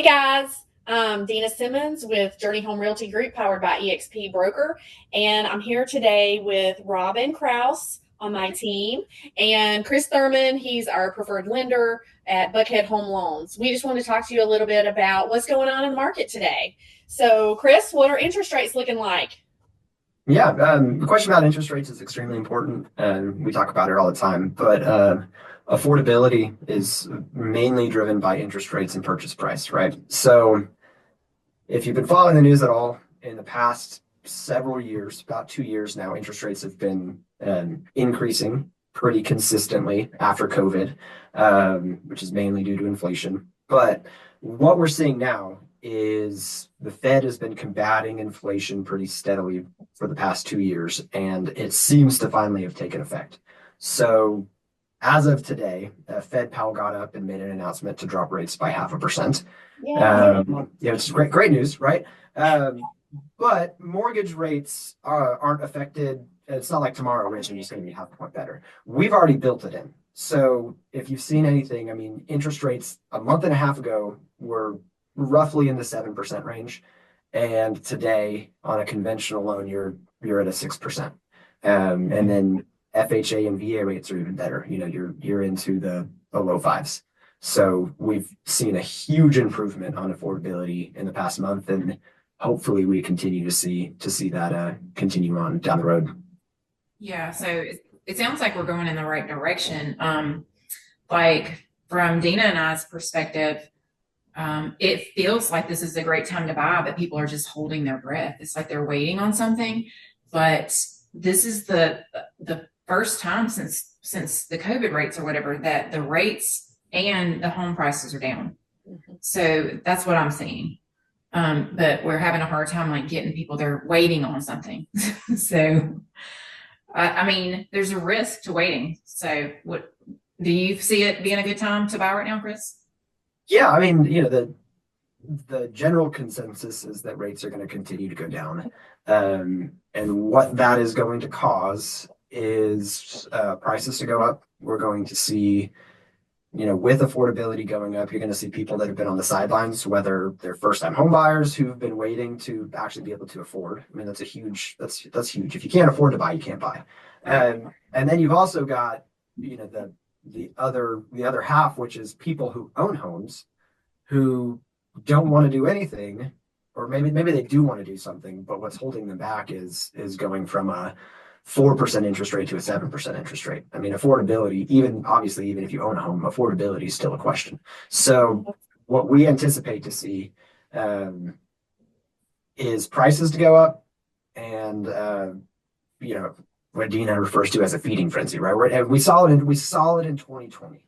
guys, I'm Deena Simmons with Journey Home Realty Group, powered by EXP Broker, and I'm here today with Robin Kraus on my team and Kris Thurman. He's our preferred lender at Buckhead Home Loans. We just want to talk to you a little bit about what's going on in the market today. So, Kris, what are interest rates looking like? Yeah, the question about interest rates is extremely important, and we talk about it all the time. But affordability is mainly driven by interest rates and purchase price, right? So if you've been following the news at all in the past several years, about 2 years now, interest rates have been increasing pretty consistently after COVID, which is mainly due to inflation. But what we're seeing now is the Fed has been combating inflation pretty steadily for the past 2 years, and it seems to finally have taken effect. So as of today, Fed Powell got up and made an announcement to drop rates by 0.5%. Yeah. It's great news, right? Um, but mortgage rates aren't affected. It's not like tomorrow rates are just going to be 0.5 point better. We've already built it in. So if you've seen anything, I mean, interest rates a month and a half ago were roughly in the 7% range. And today on a conventional loan, you're at a 6%. And then FHA and VA rates are even better. You know, you're into the low fives. So we've seen a huge improvement on affordability in the past month, and hopefully we continue to see that continue on down the road. Yeah, so it sounds like we're going in the right direction. Like from Deena and I's perspective, it feels like this is a great time to buy, but people are just holding their breath. It's like they're waiting on something. But this is the first time since the COVID rates or whatever that the rates and the home prices are down. So that's what I'm seeing. But we're having a hard time like getting people, they're waiting on something. So I mean, there's a risk to waiting. So what do you see it being a good time to buy right now, Kris? Yeah, I mean, you know, the general consensus is that rates are going to continue to go down. And what that is going to cause is prices to go up. We're going to see, you know, with affordability going up, you're going to see people that have been on the sidelines, whether they're first-time home buyers who've been waiting to actually be able to afford. I mean, that's huge. That's huge. If you can't afford to buy, you can't buy. And then you've also got, you know, the other half, which is people who own homes who don't want to do anything, or maybe they do want to do something, but what's holding them back is going from a 4% interest rate to a 7% interest rate. I mean, affordability, even if you own a home, affordability is still a question. So what we anticipate to see is prices to go up, and you know, what Deena refers to as a feeding frenzy, right? And we saw it in 2020,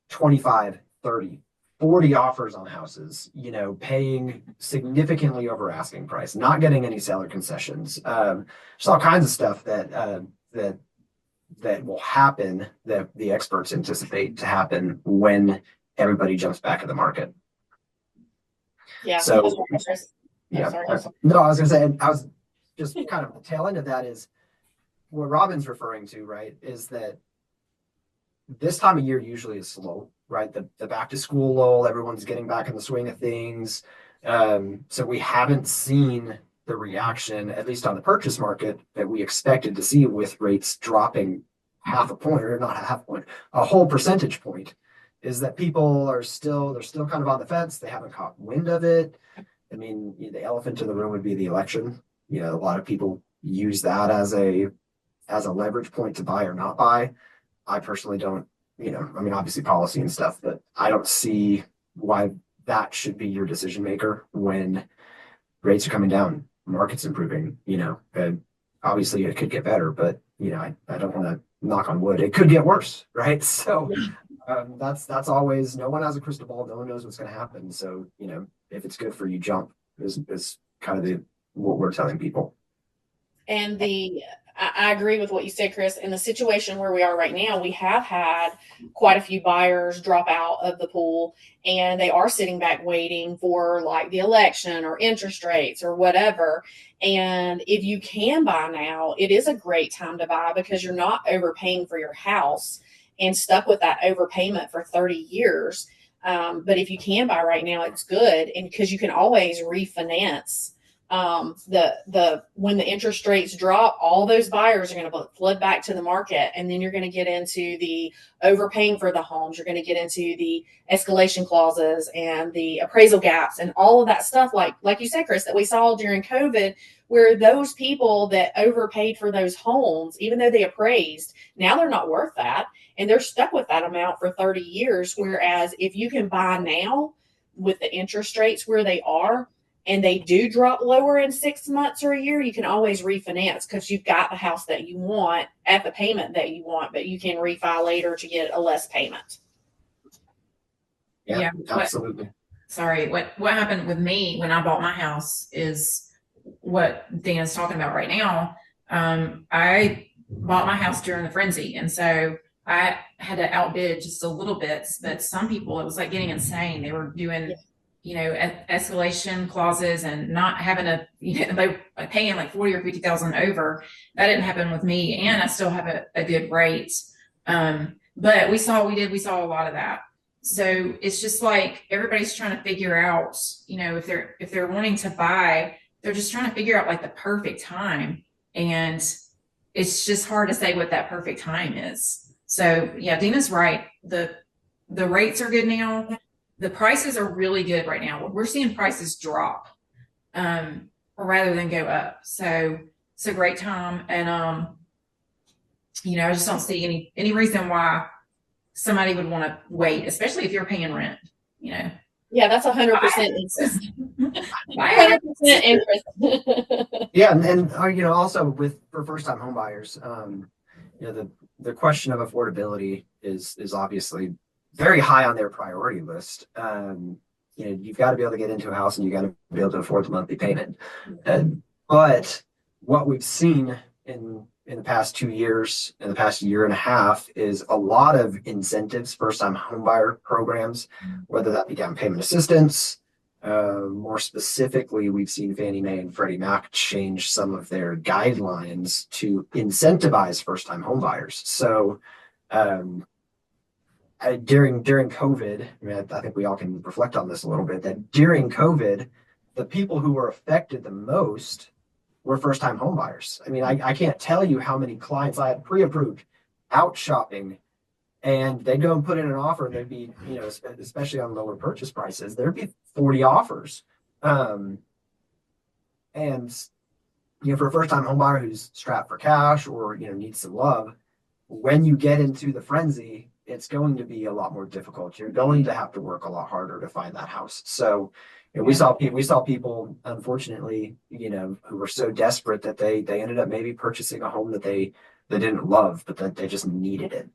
25, 30, 40 offers on houses, you know, paying significantly over asking price, not getting any seller concessions. Just all kinds of stuff that will happen, that the experts anticipate to happen when everybody jumps back in the market. Yeah. So, yeah. Sorry. No, I was going to say, and I was just kind of the tail end of that is what Robin's referring to, right? Is that this time of year usually is slow, right? The back to school lull, everyone's getting back in the swing of things. So we haven't seen the reaction, at least on the purchase market, that we expected to see with rates dropping 0.5 point, or not 0.5 point, a whole percentage point. Is that people are still kind of on the fence. They haven't caught wind of it. I mean, the elephant in the room would be the election. You know, a lot of people use that as a leverage point to buy or not buy. I personally don't, you know, I mean, obviously policy and stuff, but I don't see why that should be your decision maker when rates are coming down, market's improving, you know, and obviously it could get better, but, you know, I don't want to knock on wood. It could get worse, right? So that's always, no one has a crystal ball. No one knows what's going to happen. So, you know, if it's good for you, jump is kind of what we're telling people. And I agree with what you said, Kris. In the situation where we are right now, we have had quite a few buyers drop out of the pool, and they are sitting back waiting for like the election or interest rates or whatever. And if you can buy now, it is a great time to buy because you're not overpaying for your house and stuck with that overpayment for 30 years. But if you can buy right now, it's good. And because you can always refinance, when the interest rates drop, all those buyers are going to flood back to the market. And then you're going to get into the overpaying for the homes. You're going to get into the escalation clauses and the appraisal gaps and all of that stuff. Like you said, Kris, that we saw during COVID, where those people that overpaid for those homes, even though they appraised, now they're not worth that. And they're stuck with that amount for 30 years. Whereas if you can buy now with the interest rates where they are, and they do drop lower in 6 months or a year, you can always refinance because you've got the house that you want at the payment that you want, but you can refi later to get a less payment. Yeah, absolutely. What happened with me when I bought my house is what Deena's talking about right now. I bought my house during the frenzy, and so I had to outbid just a little bit, but some people, it was like getting insane. They were doing escalation clauses and not having they paying like 40 or 50,000 over. That didn't happen with me, and I still have a good rate. But we saw a lot of that. So it's just like everybody's trying to figure out, if they're wanting to buy, they're just trying to figure out like the perfect time, and it's just hard to say what that perfect time is. So yeah, Deena's right. The rates are good now. The prices are really good right now. We're seeing prices drop rather than go up. So it's a great time. And, I just don't see any reason why somebody would want to wait, especially if you're paying rent, Yeah, that's 100% interest. 100% interest. Yeah. And also for first-time home buyers, the question of affordability is obviously very high on their priority list. You've got to be able to get into a house, and you got to be able to afford the monthly payment. But what we've seen in the past 2 years, in the past year and a half, is a lot of incentives, first-time homebuyer programs, whether that be down payment assistance. More specifically, we've seen Fannie Mae and Freddie Mac change some of their guidelines to incentivize first-time homebuyers. So during COVID, I think we all can reflect on this a little bit, that during COVID, the people who were affected the most were first-time homebuyers. I can't tell you how many clients I had pre-approved out shopping, and they'd go and put in an offer, and there'd be, especially on lower purchase prices, there'd be 40 offers. And for a first-time homebuyer who's strapped for cash or, needs some love, when you get into the frenzy, it's going to be a lot more difficult. You're going to have to work a lot harder to find that house. So we saw people, unfortunately, who were so desperate that they ended up maybe purchasing a home that they didn't love, but that they just needed it.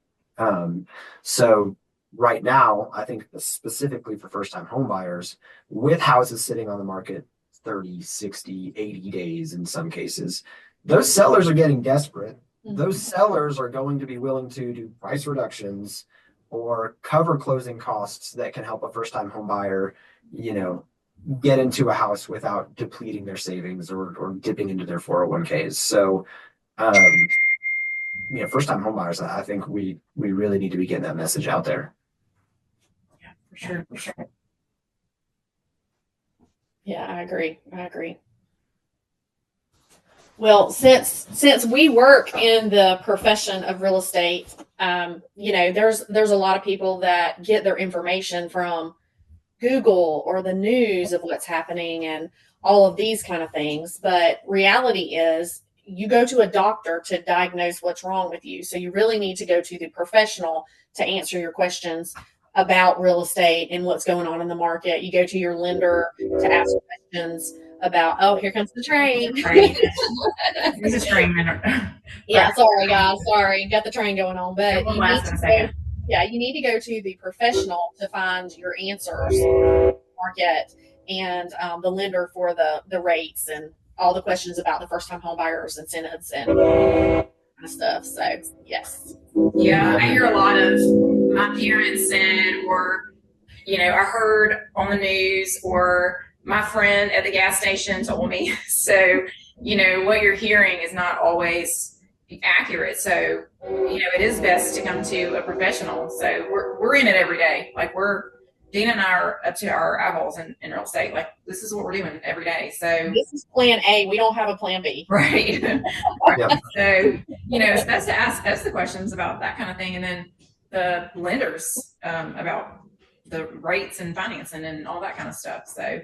So right now, I think specifically for first-time home buyers, with houses sitting on the market 30, 60, 80 days in some cases, those sellers are getting desperate. Those sellers are going to be willing to do price reductions or cover closing costs that can help a first-time home buyer, get into a house without depleting their savings or dipping into their 401ks. So, first-time home buyers, I think we really need to be getting that message out there. Yeah, for sure. Yeah, I agree. Well, since we work in the profession of real estate, there's a lot of people that get their information from Google or the news of what's happening and all of these kind of things. But reality is, you go to a doctor to diagnose what's wrong with you. So you really need to go to the professional to answer your questions about real estate and what's going on in the market. You go to your lender to ask questions about, oh, here comes the train. It's a train. Yeah, sorry guys, got the train going on. But you need to go to the professional to find your answers, market, and the lender for the rates and all the questions about the first time home buyers incentives and kind of stuff. So yes. Yeah, I hear a lot of my parents said, or I heard on the news, or my friend at the gas station told me. So, what you're hearing is not always accurate. So, it is best to come to a professional. So we're in it every day. Like we're Deena and I are up to our eyeballs in real estate. Like, this is what we're doing every day. So This is plan A. We don't have a plan B. right. Yep. So, it's best to ask us the questions about that kind of thing. And then the lenders about the rates and financing and all that kind of stuff. So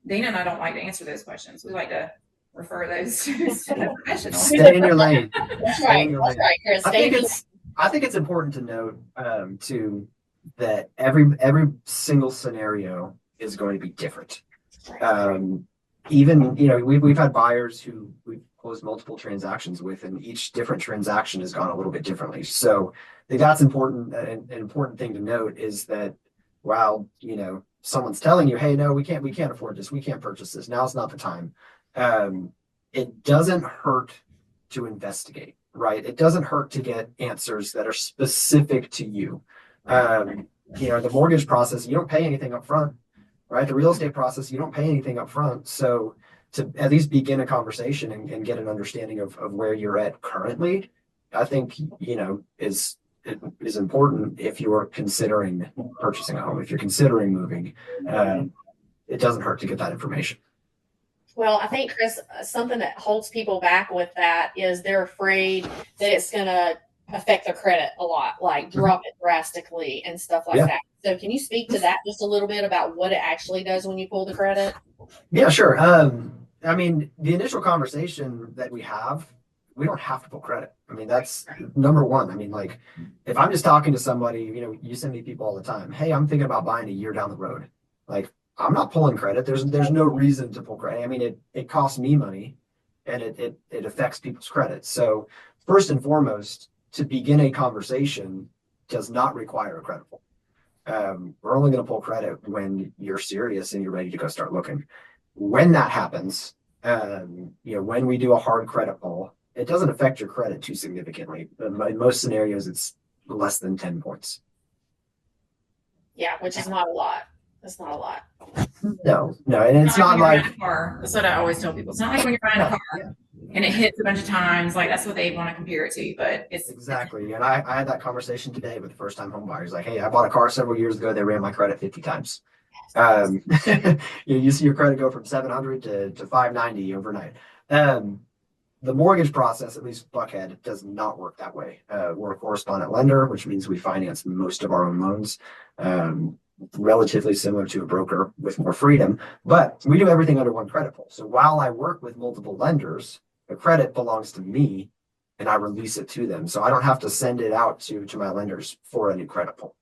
Deena and I don't like to answer those questions. We like to refer those to the professionals. Stay in your lane. That's Stay right. in your That's lane. right, Kris. I think it's important to note too that every single scenario is going to be different. Even we've had buyers who we've closed multiple transactions with, and each different transaction has gone a little bit differently. So I think that's important. An important thing to note is that while someone's telling you, hey, no, we can't afford this, we can't purchase this, now's not the time. It doesn't hurt to investigate, right? It doesn't hurt to get answers that are specific to you. The mortgage process, you don't pay anything up front, right? The real estate process, you don't pay anything up front. So to at least begin a conversation and get an understanding of where you're at currently, I think, is important if you're considering purchasing a home, if you're considering moving. It doesn't hurt to get that information. Well, I think, Kris, something that holds people back with that is they're afraid that it's going to affect their credit a lot, like drop it drastically and stuff like that. So can you speak to that just a little bit about what it actually does when you pull the credit? Yeah, sure. I mean, the initial conversation that we don't have to pull credit. I mean, that's number one. I mean, like, if I'm just talking to somebody, you send me people all the time. Hey, I'm thinking about buying a year down the road. Like, I'm not pulling credit. There's no reason to pull credit. I mean, it costs me money, and it affects people's credit. So first and foremost, to begin a conversation does not require a credit pull. We're only going to pull credit when you're serious and you're ready to go start looking. When that happens, when we do a hard credit pull, it doesn't affect your credit too significantly. In most scenarios, it's less than 10 points. Yeah, which is not a lot. That's not a lot. No, and it's not like a car. That's what I always tell people. It's not like when you're buying a car and it hits a bunch of times. Like, that's what they want to compare it to, but it's exactly. And I had that conversation today with first-time home buyers. Like, hey, I bought a car several years ago. They ran my credit 50 times. You see your credit go from 700 to 590 overnight. The mortgage process, at least Buckhead, does not work that way. We're a correspondent lender, which means we finance most of our own loans. Relatively similar to a broker with more freedom, but we do everything under one credit pull. So while I work with multiple lenders, the credit belongs to me and I release it to them. So I don't have to send it out to my lenders for a new credit pull.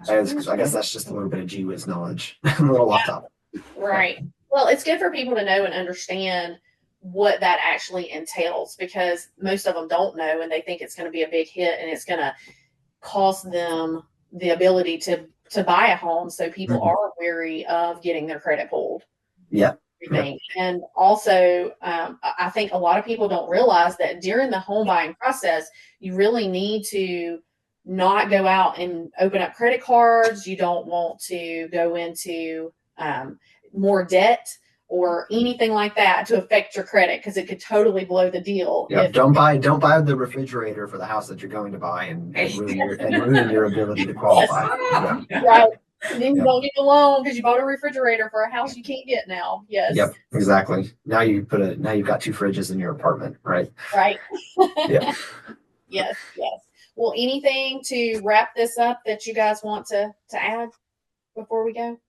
I guess that's just a little bit of gee whiz knowledge, a little off topic. Right. Well, it's good for people to know and understand what that actually entails, because most of them don't know and they think it's going to be a big hit and it's going to cost them the ability to buy a home. So people are wary of getting their credit pulled. Yeah. And also, I think a lot of people don't realize that during the home buying process, you really need to not go out and open up credit cards. You don't want to go into more debt or anything like that to affect your credit, because it could totally blow the deal. Yeah, don't buy the refrigerator for the house that you're going to buy and ruin your ability to qualify. Yeah. Right. And then you don't get a loan because you bought a refrigerator for a house you can't get now. Yes. Yep, exactly. Now you've got 2 fridges in your apartment, right? Right. Yeah. Yes. Well, anything to wrap this up that you guys want to add before we go?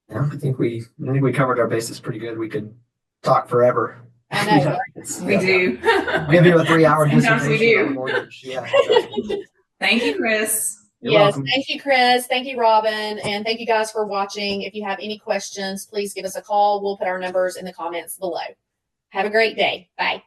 Yeah, I think we covered our bases pretty good. We could talk forever. I know. We do. We have a 3-hour Sometimes we do. on mortgage. Yeah. Thank you, Kris. You're yes, welcome. Thank you, Kris. Thank you, Robin. And thank you guys for watching. If you have any questions, please give us a call. We'll put our numbers in the comments below. Have a great day. Bye.